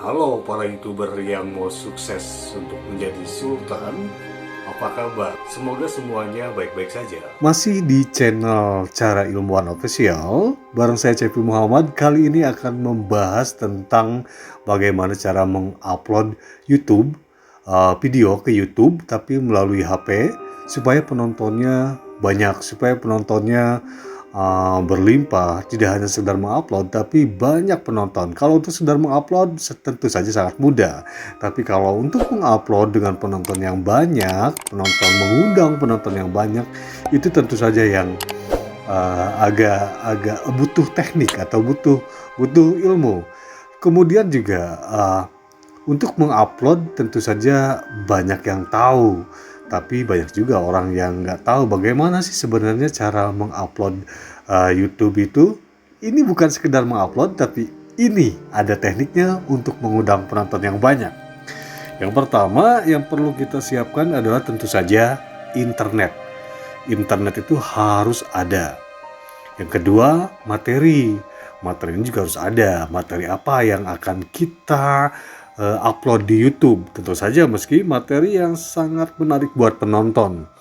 Halo para YouTuber yang mau sukses untuk menjadi sultan. Apa kabar? Semoga semuanya baik-baik saja. Masih di channel Cara Ilmuwan Official, bareng saya Cepi Muhammad. Kali ini akan membahas tentang bagaimana cara mengupload YouTube video ke YouTube tapi melalui HP supaya penontonnya banyak, supaya penontonnya berlimpah, tidak hanya sekedar mengupload tapi banyak penonton. Kalau untuk sekedar mengupload tentu saja sangat mudah, tapi kalau untuk mengupload dengan penonton yang banyak, mengundang penonton yang banyak, itu tentu saja yang agak butuh teknik atau butuh ilmu. Kemudian juga untuk mengupload tentu saja banyak yang tahu, tapi banyak juga orang yang nggak tahu bagaimana sih sebenarnya cara mengupload YouTube itu. Ini bukan sekedar mengupload, tapi ini ada tekniknya untuk mengundang penonton yang banyak. Yang pertama yang perlu kita siapkan adalah tentu saja internet. Internet itu harus ada. Yang kedua, materi. Materi ini juga harus ada. Materi apa yang akan kita upload di YouTube? Tentu saja meski materi yang sangat menarik buat penonton.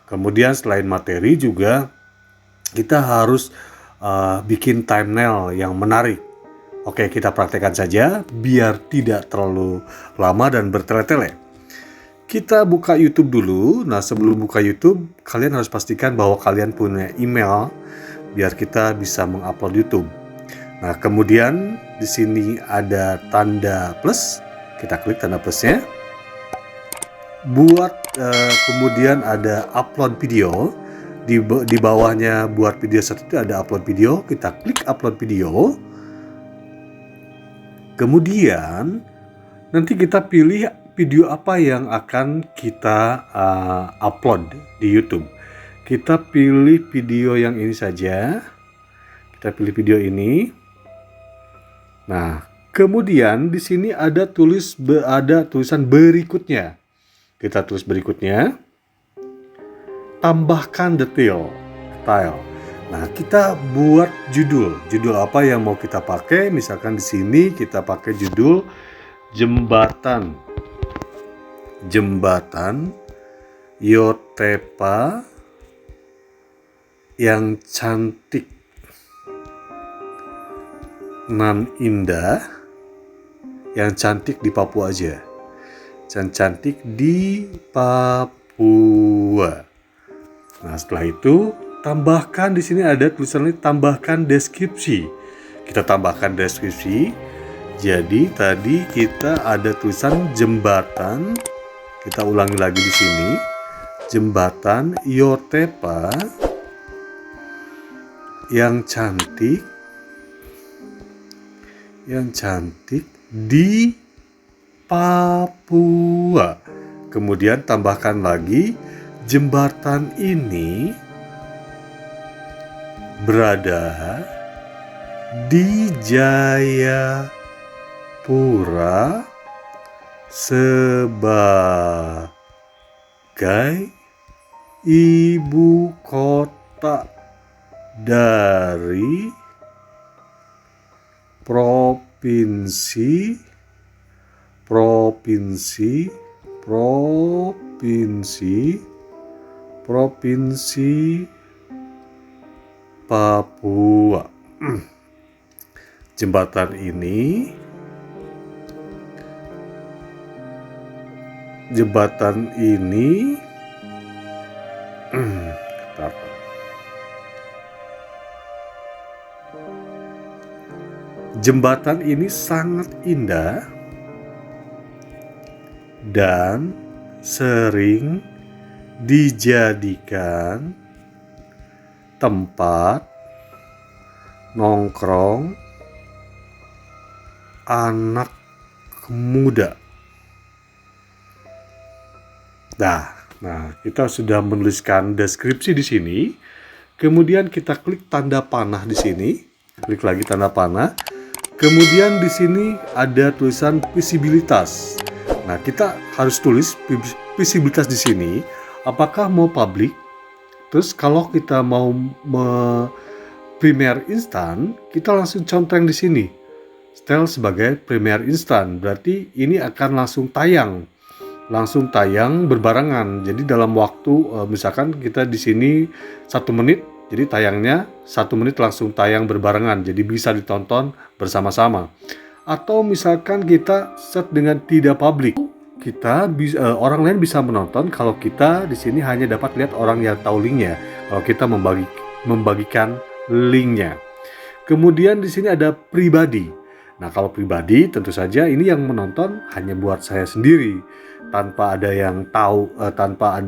Kemudian selain materi juga kita harus bikin thumbnail yang menarik. Oke, kita praktekkan saja biar tidak terlalu lama dan bertele-tele. Kita buka YouTube dulu. Nah, sebelum buka YouTube, kalian harus pastikan bahwa kalian punya email biar kita bisa mengupload YouTube. Nah, kemudian di sini ada tanda plus. Kita klik tanda plusnya. Kemudian ada upload video. Di bawahnya buat video satu itu ada upload video. Kita klik upload video. Kemudian nanti kita pilih video apa yang akan kita upload di YouTube. Kita pilih video yang ini saja. Kita pilih video ini. Nah, kemudian di sini ada tulisan berikutnya. Kita tulis berikutnya. Tambahkan detail. Nah, kita buat judul. Judul apa yang mau kita pakai? Misalkan di sini kita pakai judul jembatan. Jembatan Yotepa yang cantik nan indah, yang cantik di Papua aja. Yang cantik di Papua. Nah, setelah itu tambahkan di sini ada tulisannya tambahkan deskripsi. Kita tambahkan deskripsi. Jadi tadi kita ada tulisan jembatan. Kita ulangi lagi di sini. Jembatan Yotepa yang cantik di Papua. Kemudian tambahkan lagi jembatan ini berada di Jayapura sebagai ibu kota dari provinsi Papua. Jembatan ini Jembatan ini sangat indah dan sering dijadikan tempat nongkrong anak muda. Nah, kita sudah menuliskan deskripsi di sini. Kemudian kita klik tanda panah di sini. Klik lagi tanda panah. Kemudian di sini ada tulisan visibilitas. Nah, kita harus tulis visibilitas di sini. Apakah mau public? Terus kalau kita mau Premiere instan, kita langsung contreng di sini. setel sebagai Premiere Instant. Berarti ini akan langsung tayang berbarengan. Jadi dalam waktu misalkan kita di sini 1 menit, jadi tayangnya 1 menit langsung tayang berbarengan. Jadi bisa ditonton bersama-sama. Atau misalkan kita set dengan tidak public, kita orang lain bisa menonton kalau kita di sini hanya dapat lihat orang yang tahu linknya. Kalau kita membagikan linknya. Kemudian di sini ada pribadi. Nah, kalau pribadi tentu saja ini yang menonton hanya buat saya sendiri, tanpa ada yang tahu, tanpa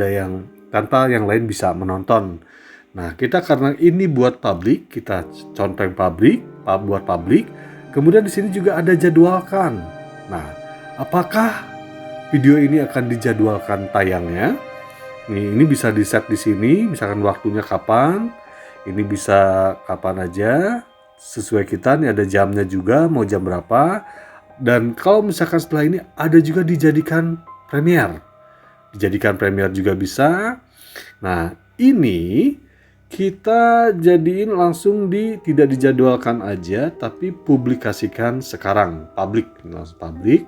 yang lain bisa menonton. Nah, kita karena ini buat publik, kita contoh buat publik. Kemudian di sini juga ada jadwalkan. Nah, apakah video ini akan dijadwalkan tayangnya? Ini bisa di set di sini, misalkan waktunya kapan. Ini bisa kapan aja, sesuai kita. Nih ada jamnya juga, mau jam berapa. Dan kalau misalkan setelah ini ada juga dijadikan Premiere. Dijadikan Premiere juga bisa. Nah, ini kita jadiin langsung tidak dijadwalkan aja, tapi publikasikan sekarang, publik, langsung publik.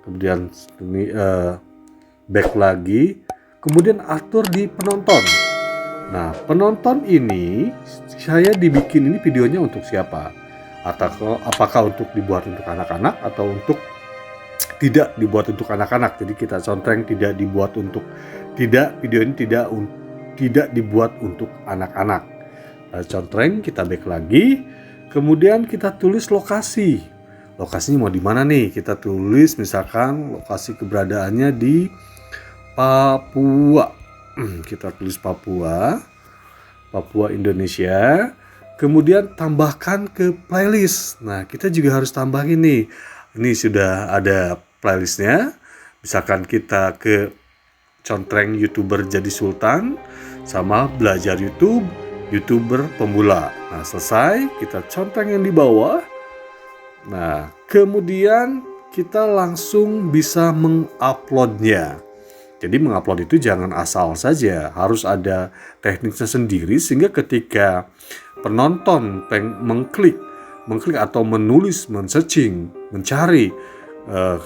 Kemudian ini back lagi, kemudian atur di penonton. Nah, penonton ini saya dibikin ini videonya untuk siapa? Atau apakah untuk dibuat untuk anak-anak atau untuk tidak dibuat untuk anak-anak? Jadi kita contreng video ini tidak dibuat untuk anak-anak. Contreng, kita back lagi. Kemudian kita tulis lokasi. Lokasinya mau di mana nih? Kita tulis misalkan lokasi keberadaannya di Papua. Kita tulis Papua Indonesia. Kemudian tambahkan ke playlist. Nah, kita juga harus tambahin nih. Ini sudah ada playlistnya. Misalkan kita ke contreng YouTuber jadi Sultan sama belajar YouTuber pemula. Nah, selesai, kita contreng yang di bawah. Nah, kemudian kita langsung bisa menguploadnya. Jadi mengupload itu jangan asal saja, harus ada tekniknya sendiri sehingga ketika penonton mengklik atau menulis, men-searching, mencari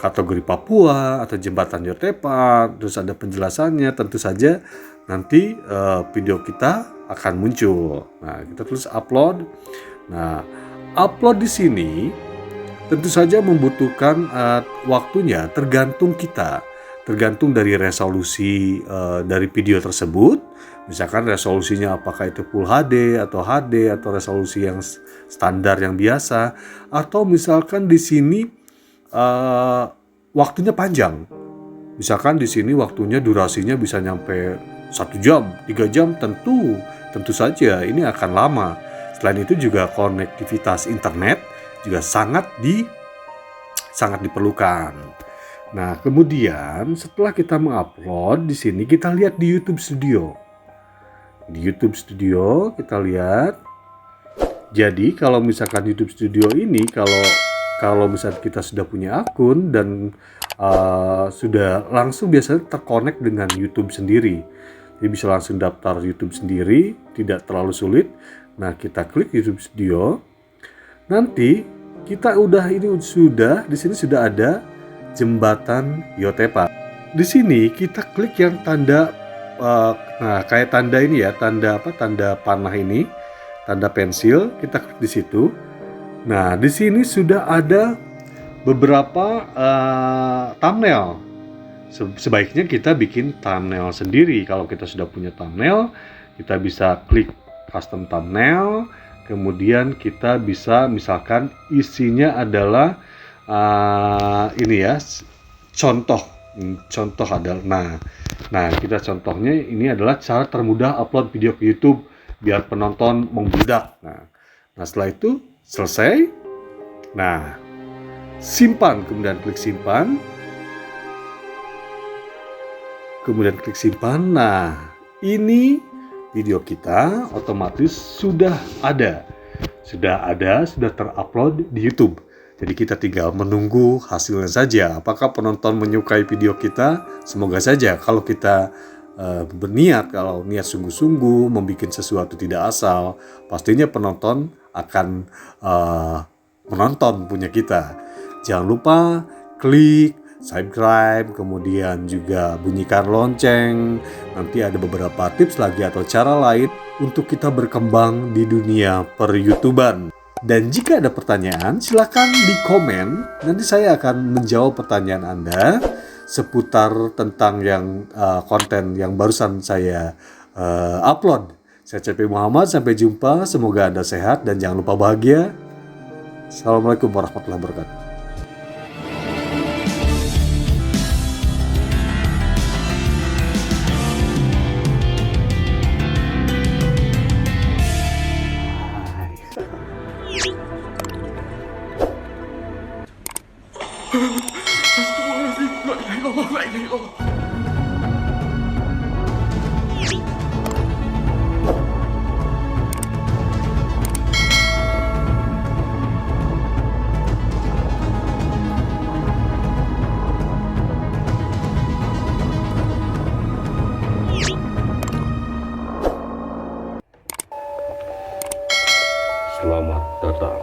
kategori Papua atau jembatan Yotepa, terus ada penjelasannya, tentu saja nanti video kita akan muncul. Nah, kita tulis upload. Nah, upload di sini tentu saja membutuhkan waktunya, tergantung dari resolusi dari video tersebut. Misalkan resolusinya apakah itu Full HD atau HD atau resolusi yang standar yang biasa, atau misalkan di sini waktunya panjang. Misalkan di sini waktunya durasinya bisa nyampe 1 jam, 3 jam, tentu saja ini akan lama. Selain itu juga konektivitas internet juga sangat diperlukan. Nah, kemudian setelah kita mengupload di sini kita lihat di YouTube Studio. Di YouTube Studio kita lihat. Jadi kalau misalkan YouTube Studio ini kalau misalkan kita sudah punya akun dan sudah langsung biasanya terkonek dengan YouTube sendiri. Jadi bisa langsung daftar YouTube sendiri, tidak terlalu sulit. Nah, kita klik YouTube Studio. Nanti kita di sini sudah ada jembatan Yotepa. Di sini kita klik yang tanda kayak tanda ini ya, tanda panah ini, tanda pensil, kita klik di situ. Nah, di sini sudah ada beberapa thumbnail. Sebaiknya kita bikin thumbnail sendiri. Kalau kita sudah punya thumbnail, kita bisa klik custom thumbnail. Kemudian kita bisa misalkan isinya adalah ini ya, contoh adalah nah kita contohnya ini adalah cara termudah upload video ke YouTube biar penonton membludak. Nah setelah itu selesai. Nah, simpan, kemudian klik simpan. Nah, ini video kita otomatis sudah terupload di YouTube. Jadi kita tinggal menunggu hasilnya saja. Apakah penonton menyukai video kita? Semoga saja. Kalau kita kalau niat sungguh-sungguh membuat sesuatu tidak asal, pastinya penonton akan menonton punya kita. Jangan lupa klik subscribe, kemudian juga bunyikan lonceng. Nanti ada beberapa tips lagi atau cara lain untuk kita berkembang di dunia per-YouTuban. Dan jika ada pertanyaan, silakan di komen. Nanti saya akan menjawab pertanyaan Anda seputar tentang yang konten yang barusan saya upload. Saya CP Muhammad, sampai jumpa. Semoga Anda sehat dan jangan lupa bahagia. Assalamualaikum warahmatullahi wabarakatuh. Selamat datang